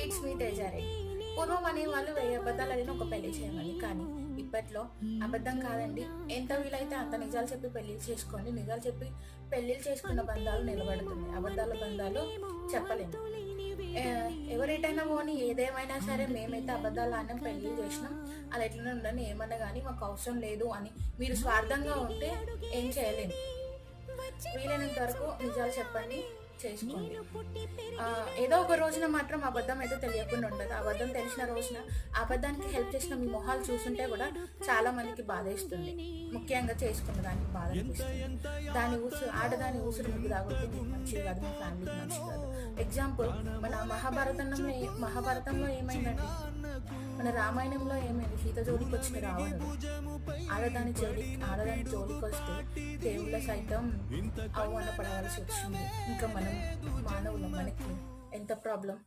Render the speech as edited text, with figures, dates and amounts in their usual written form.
Needs meet ఏజారే. పూర్వం అనేవాళ్ళు 1000 అబద్ధాలు ఆడిన ఒక పెళ్లి చేయమని. కానీ ఇప్పట్లో అబద్ధం కాదండి, ఎంత వీలైతే అంత నిజాలు చెప్పి పెళ్లిళ్ళు చేసుకోండి. నిజాలు చెప్పి పెళ్లిళ్ళు చేసుకున్న బంధాలు నిలబడుతున్నాయి, అబద్ధాల బంధాలు చెప్పలేము. ఎవరిటైనా పోని ఏదేమైనా సరే మేమైతే అబద్ధాలు ఆడినాం, పెళ్లి చేసినాం, అలా ఎట్లనే ఉండని ఏమన్నా కానీ మాకు అవసరం లేదు అని మీరు స్వార్థంగా ఉంటే ఏం చేయలేము. వీలైనంత వరకు నిజాలు చెప్పండి, చేసుకోండి. ఏదో ఒక రోజున మాత్రం అబద్ధం అయితే తెలియకుండా ఉండదు. అబద్ధం తెలిసిన రోజున అబద్ధానికి హెల్ప్ చేసిన మీ మొహాలు చూస్తుంటే కూడా చాలా మందికి బాధేస్తుంది. ముఖ్యంగా చేసుకున్న దానికి బాధ అనిపిస్తుంది. ఆడదాని ఊసురు మీకు తాగితే మీకు మంచిది కాదు, మీ ఫ్యామిలీకి మంచిది కాదు. ఎగ్జాంపుల్, మన మహాభారతంలో ఏమైందండి, మన రామాయణంలో ఏమైంది, సీత జోలికి వచ్చిన రావణుడు. ఆడదాని జోలికి వస్తే దేవుళ్ళ సైతం అవమానపడవలసి వచ్చింది. ఇంకా మనం మానవులు, మనకి ఎంత ప్రాబ్లం.